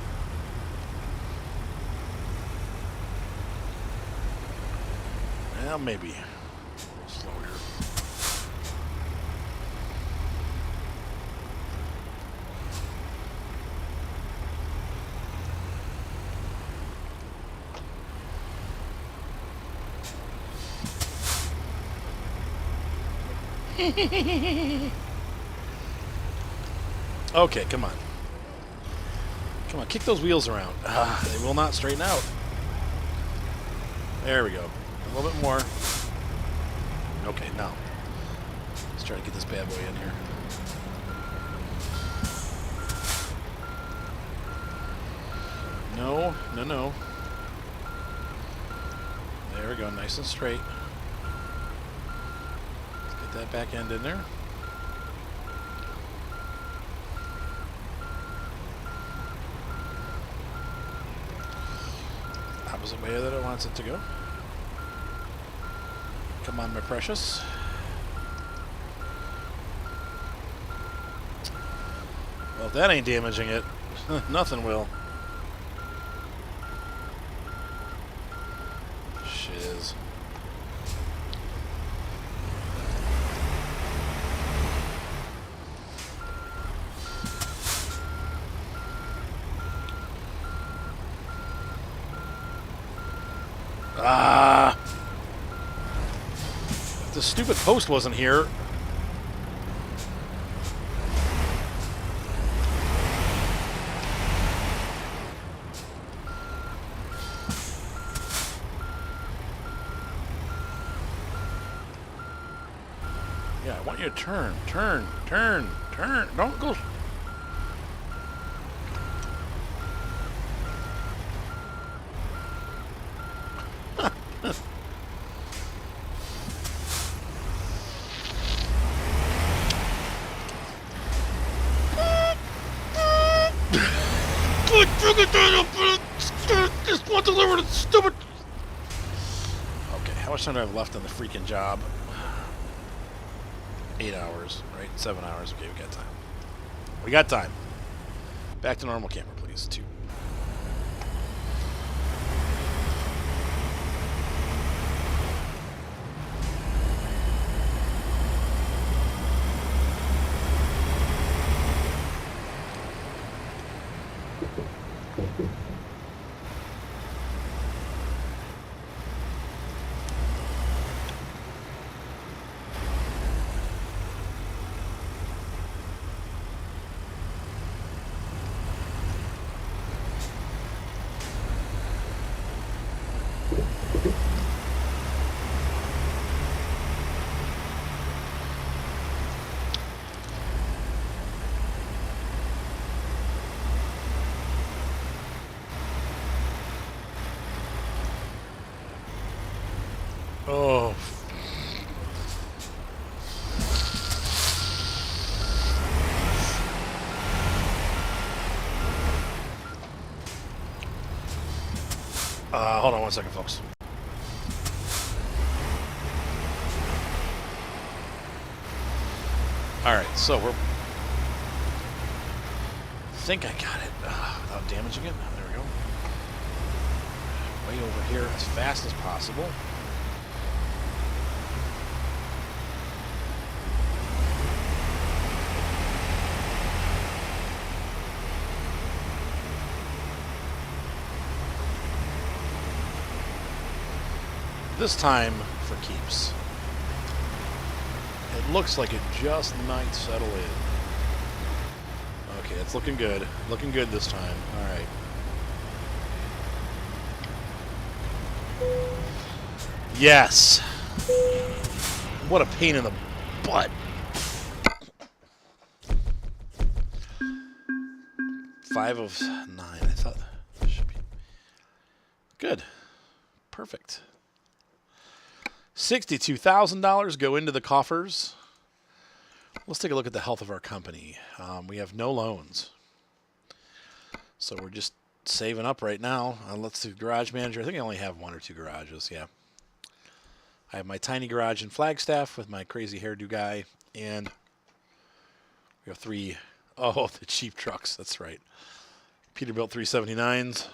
Well, maybe. A little slow here. Okay, come on. Come on, kick those wheels around. They will not straighten out. There we go. A little bit more. Okay, now. Let's try to get this bad boy in here. No, no, no. There we go, nice and straight. Let's get that back end in there. Was it way that it wants it to go? Come on, my precious. Well, if that ain't damaging it, nothing will. Shiz. Ah! The stupid post wasn't here. Yeah, I want you to turn. Don't go. Just want to deliver the stupid. Okay, how much time do I have left on the freaking job? 8 hours, right? 7 hours. Okay, we got time. We got time. Back to normal camera, please. 2. Oh. Hold on one second, folks. All right, so we're. I think I got it without damaging it. There we go. Way over here as fast as possible. This time for keeps. It looks like it just might settle in. Okay, it's looking good. Looking good this time. All right. Yes. What a pain in the butt. Five of 9. I thought it should be good. Perfect. $62,000 go into the coffers. Let's take a look at the health of our company. We have no loans. So we're just saving up right now. Let's see, garage manager. I think I only have 1 or 2 garages, yeah. I have my tiny garage in Flagstaff with my crazy hairdo guy. And we have 3, oh, the cheap trucks, that's right. Peterbilt 379s.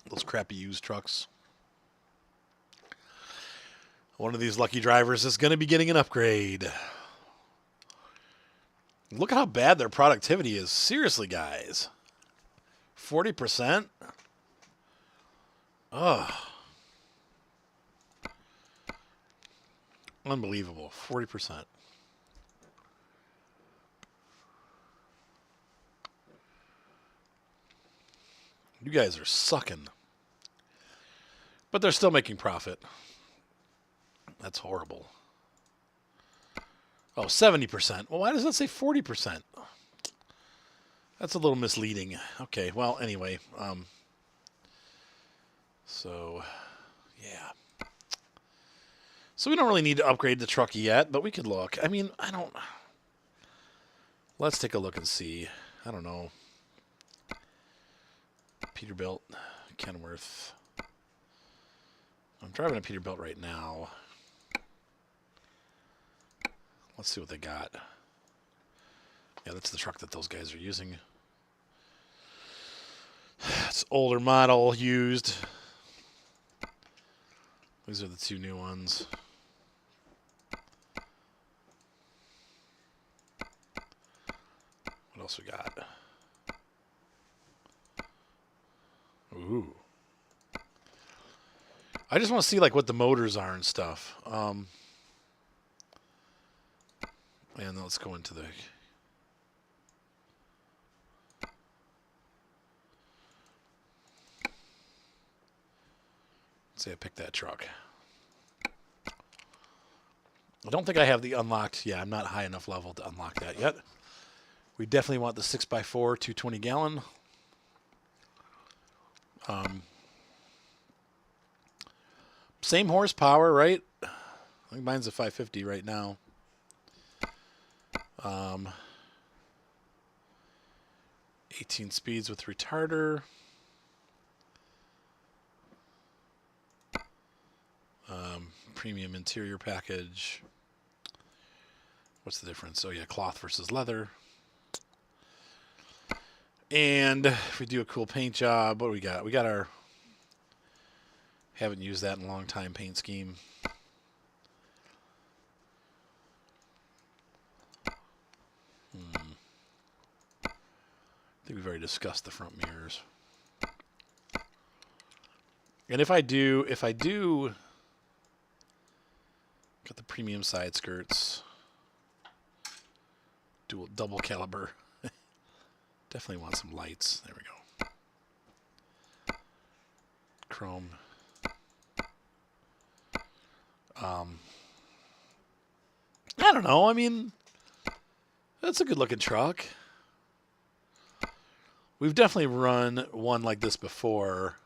Those crappy used trucks. One of these lucky drivers is going to be getting an upgrade. Look at how bad their productivity is. Seriously, guys. 40%? Ugh. Unbelievable. 40%. You guys are sucking. But they're still making profit. That's horrible. Oh, 70%. Well, why does that say 40%? That's a little misleading. Okay, well, anyway. So, yeah. So we don't really need to upgrade the truck yet, but we could look. I mean, I don't... Let's take a look and see. I don't know. Peterbilt, Kenworth. I'm driving a Peterbilt right now. Let's see what they got. Yeah, that's the truck that those guys are using. It's older model, used. These are the two new ones. What else we got? Ooh. I just want to see like what the motors are and stuff. And then let's go into the... Let's say I picked that truck. I don't think I have the unlocked. Yeah, I'm not high enough level to unlock that yet. We definitely want the 6x4 220 gallon. Same horsepower, right? I think mine's a 550 right now. 18 speeds with retarder. Premium interior package. What's the difference? Oh yeah, cloth versus leather. And if we do a cool paint job, what do we got? We got our... Haven't used that in a long time, paint scheme. I think we've already discussed the front mirrors. And if I do... Got the premium side skirts. Double caliber. Definitely want some lights. There we go. Chrome. I don't know. I mean, that's a good looking truck. We've definitely run one like this before.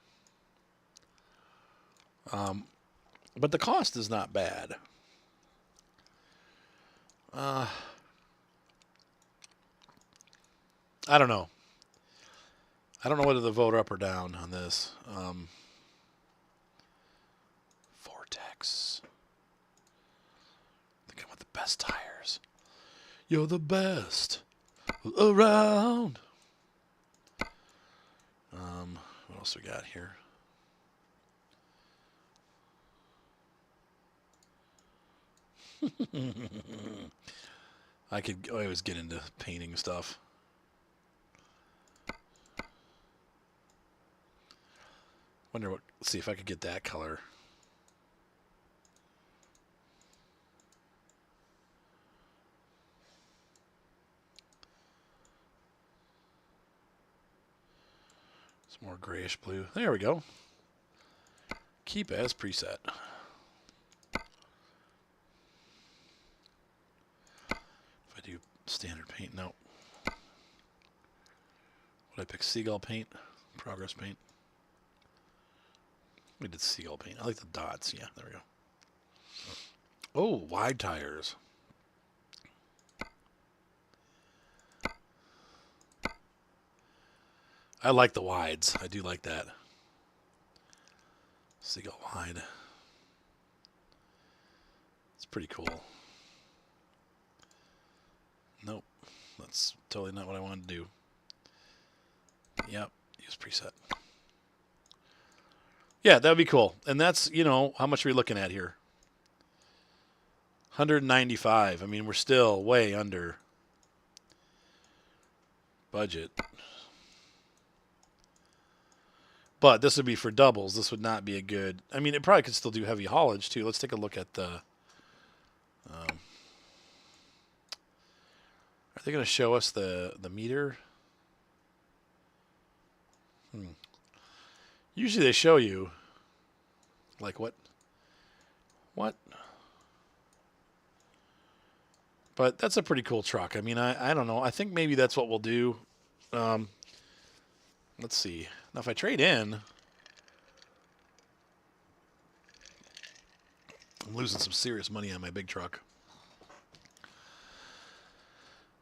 But the cost is not bad. I don't know. I don't know whether to vote up or down on this. Vortex. I think I want the best tires. You're the best around. What else we got here? I could always get into painting stuff. Wonder what. Let's see if I could get that color. Some more grayish blue. There we go. Keep as preset. If I do standard paint, no. Would I pick seagull paint? Progress paint? We did seagull paint. I like the dots. Yeah, there we go. Oh, wide tires. I like the wides. I do like that. Seagull wide. It's pretty cool. Nope. That's totally not what I wanted to do. Yep. Use preset. Yeah, that would be cool. And that's, you know, how much are we looking at here? 195. I mean, we're still way under budget. But this would be for doubles. This would not be a good... I mean, it probably could still do heavy haulage, too. Let's take a look at the... are they going to show us the meter? Usually they show you... Like what? What? But that's a pretty cool truck. I mean, I don't know. I think maybe that's what we'll do. Let's see. Now, if I trade in, I'm losing some serious money on my big truck.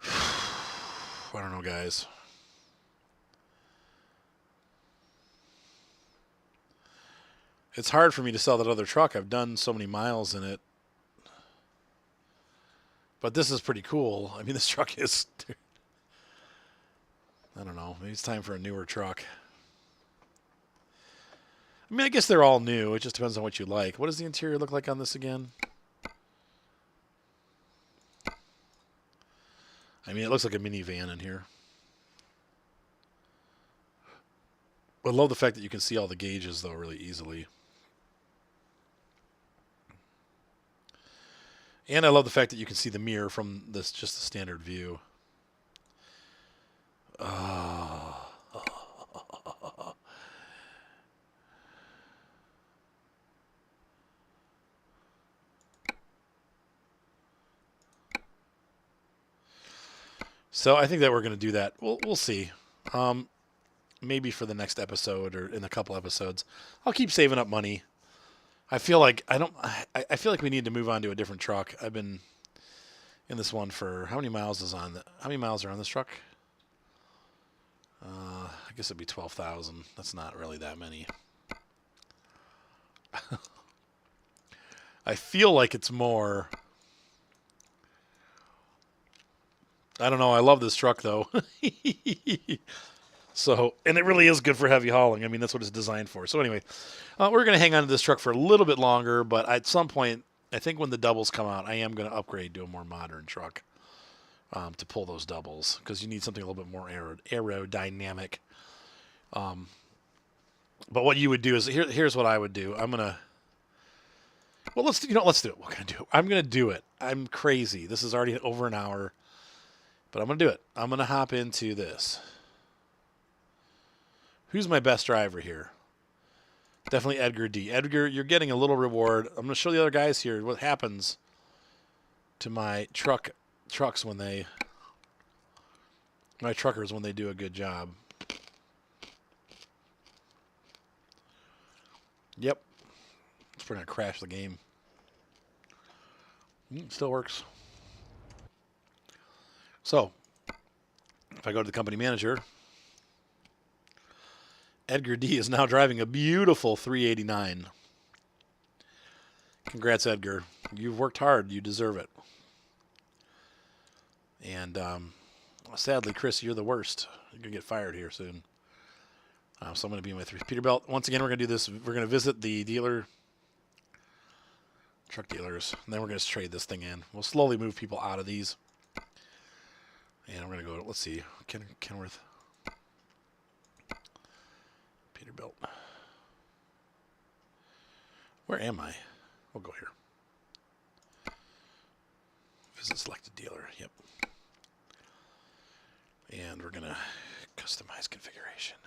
I don't know, guys. It's hard for me to sell that other truck. I've done so many miles in it. But this is pretty cool. I mean, this truck is... I don't know. Maybe it's time for a newer truck. I mean, I guess they're all new. It just depends on what you like. What does the interior look like on this again? I mean, it looks like a minivan in here. I love the fact that you can see all the gauges, though, really easily. And I love the fact that you can see the mirror from this just the standard view. So I think that we're going to do that. We'll see. Maybe for the next episode or in a couple episodes. I'll keep saving up money. I feel like I feel like we need to move on to a different truck. I've been in this one for how many miles is on? How many miles are on this truck? I guess it'd be 12,000. That's not really that many. I feel like it's more. I don't know. I love this truck though. So, and it really is good for heavy hauling. I mean, that's what it's designed for. So anyway, we're going to hang on to this truck for a little bit longer, but at some point, I think when the doubles come out, I am going to upgrade to a more modern truck to pull those doubles because you need something a little bit more aerodynamic. But what you would do is, here's what I would do. I'm going to, well, let's do it. What can I do? I'm going to do it. I'm crazy. This is already over an hour, but I'm going to do it. I'm going to hop into this. Who's my best driver here? Definitely Edgar D. Edgar, you're getting a little reward. I'm going to show the other guys here what happens to my trucks when they, my truckers when they do a good job. Yep. It's probably going to crash the game. Still works. So, if I go to the company manager, Edgar D is now driving a beautiful 389. Congrats, Edgar. You've worked hard. You deserve it. And sadly, Chris, you're the worst. You're going to get fired here soon. So I'm going to be in my Peterbilt. Once again, we're going to do this. We're going to visit the truck dealers, and then we're going to trade this thing in. We'll slowly move people out of these. And we're going to go, let's see, Kenworth. Peterbilt. Where am I? We'll go here. Visit selected dealer. Yep. And we're going to customize configuration.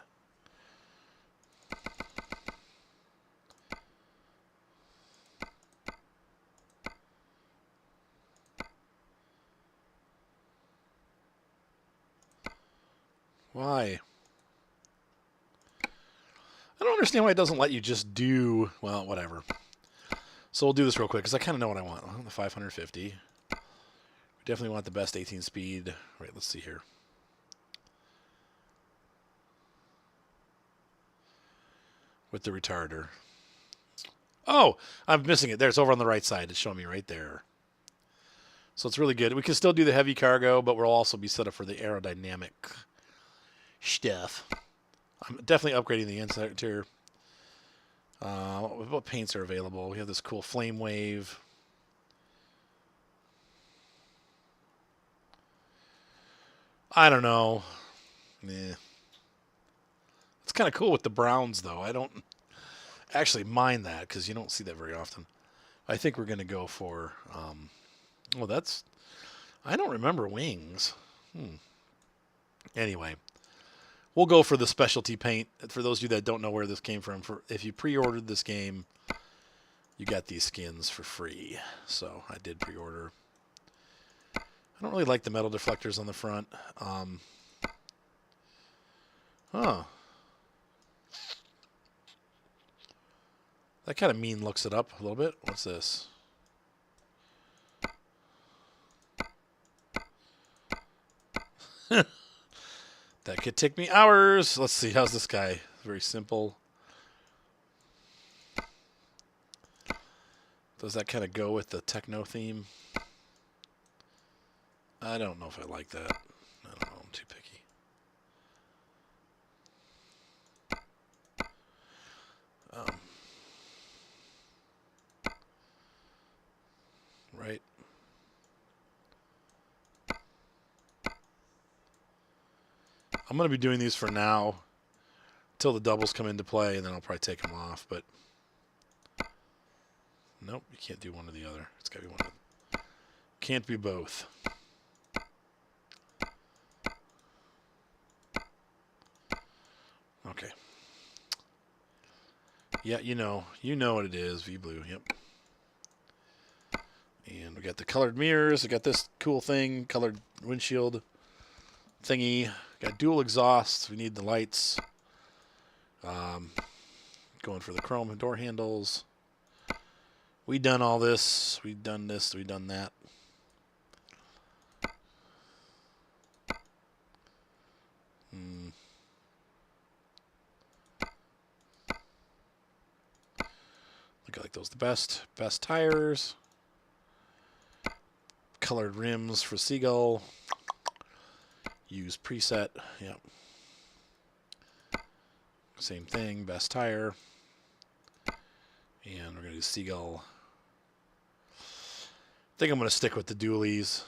Why? I don't understand why it doesn't let you just do, well, whatever. So we'll do this real quick because I kind of know what I want. The 550. We definitely want the best 18 speed. Right, let's see here. With the retarder. Oh, I'm missing it. There, it's over on the right side. It's showing me right there. So it's really good. We can still do the heavy cargo, but we'll also be set up for the aerodynamic stuff. I'm definitely upgrading the interior. What paints are available? We have this cool flame wave. I don't know. It's kind of cool with the browns, though. I don't actually mind that because you don't see that very often. I think we're going to go for... well, that's... I don't remember wings. Anyway. We'll go for the specialty paint. For those of you that don't know where this came from, if you pre-ordered this game, you got these skins for free. So I did pre-order. I don't really like the metal deflectors on the front. That kind of mean looks it up a little bit. What's this? That could take me hours. Let's see. How's this guy? Very simple. Does that kind of go with the techno theme? I don't know if I like that. I don't know. I'm too picky. Right. I'm going to be doing these for now until the doubles come into play, and then I'll probably take them off. But nope, you can't do one or the other. It's got to be one. Can't be both. Okay. Yeah, you know what it is. V blue. Yep. And we got the colored mirrors. I got this cool thing, colored windshield thingy. Got dual exhausts. We need the lights. Going for the chrome door handles. We done all this. We done this. We done that. Look like those the best tires. Colored rims for Seagull. Use preset. Yep. Same thing. Best tire. And we're going to do Seagull. I think I'm going to stick with the dualies.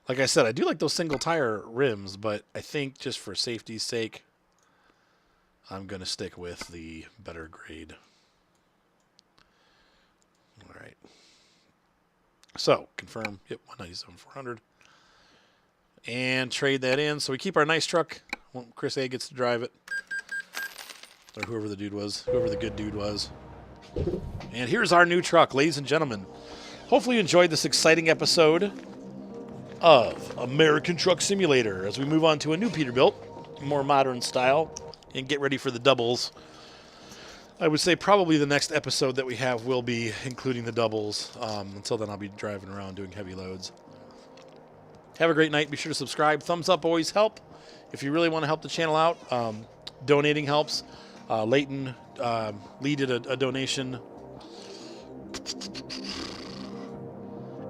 Like I said, I do like those single tire rims, but I think just for safety's sake, I'm going to stick with the better grade. All right. So, confirm. Yep, 197,400. And trade that in. So we keep our nice truck. Chris A gets to drive it. Or whoever the dude was. Whoever the good dude was. And here's our new truck, ladies and gentlemen. Hopefully you enjoyed this exciting episode of American Truck Simulator as we move on to a new Peterbilt, more modern style, and get ready for the doubles. I would say probably the next episode that we have will be including the doubles. Until then, I'll be driving around doing heavy loads. Have a great night. Be sure to subscribe. Thumbs up always help. If you really want to help the channel out, donating helps. Leighton Lee did a donation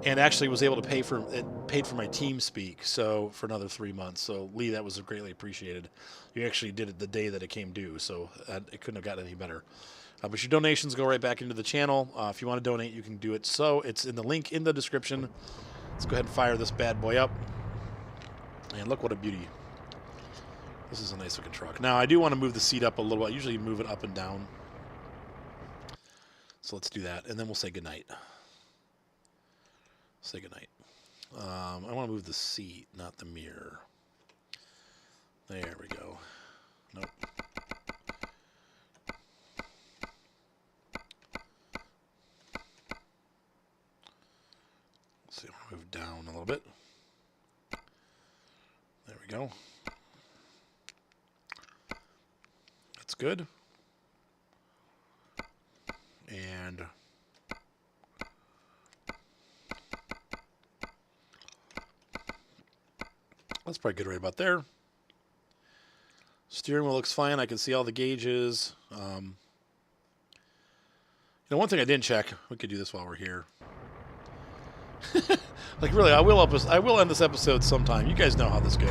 and actually was able to paid for my team speak, so for another 3 months. So Lee, that was greatly appreciated. You actually did it the day that it came due, so it couldn't have gotten any better. But your donations go right back into the channel. If you want to donate, you can do it. So it's in the link in the description. Let's go ahead and fire this bad boy up. And look what a beauty. This is a nice looking truck. Now, I do want to move the seat up a little bit. I usually move it up and down. So let's do that, and then we'll say goodnight. Say goodnight. I want to move the seat, not the mirror. There we go. Nope. Let's see, I'm going to move down a little bit. There we go. That's good. And that's probably good right about there. Steering wheel looks fine. I can see all the gauges. You know, one thing I didn't check. We could do this while we're here. Like really, I will end this episode sometime. You guys know how this goes.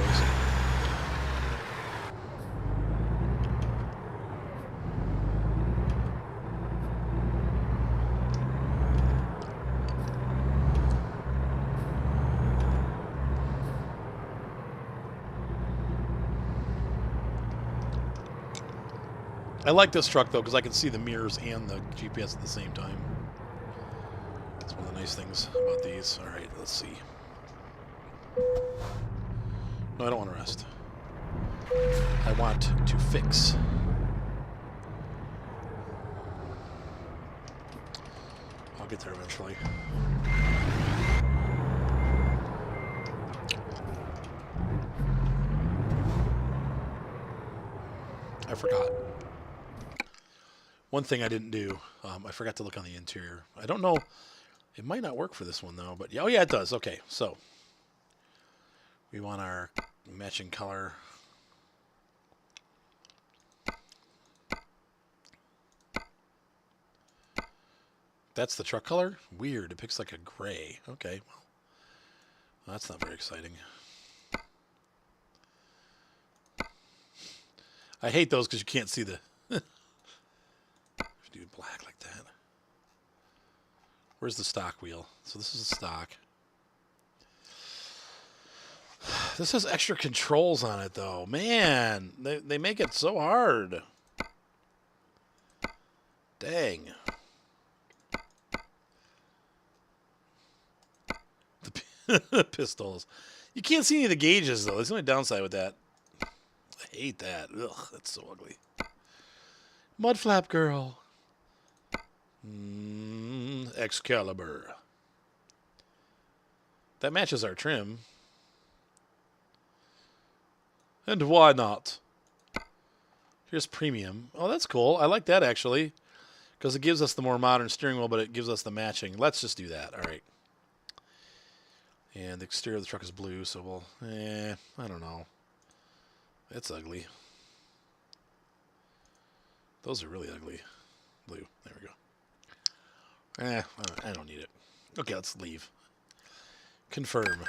I like this truck, though, because I can see the mirrors and the GPS at the same time. That's one of the nice things about these. All right, let's see. No, I don't want to rest. I want to fix. I'll get there eventually. I forgot. One thing I didn't do, I forgot to look on the interior. I don't know. It might not work for this one, though. But yeah, oh, yeah, it does. Okay, so we want our matching color. That's the truck color? Weird. It picks like a gray. Okay. Well, that's not very exciting. I hate those because you can't see the... if you do black like that. Where's the stock wheel? So this is a stock. This has extra controls on it, though. Man, they make it so hard. Dang. The pistols. You can't see any of the gauges, though. That's the only downside with that. I hate that. Ugh, that's so ugly. Mudflap girl. Excalibur. That matches our trim. And why not? Here's premium. Oh, that's cool. I like that, actually. Because it gives us the more modern steering wheel, but it gives us the matching. Let's just do that. All right. And the exterior of the truck is blue, so we'll... I don't know. It's ugly. Those are really ugly. Blue. There we go. I don't need it. Okay, let's leave. Confirm.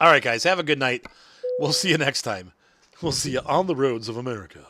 All right, guys. Have a good night. We'll see you next time. We'll see you on the roads of America.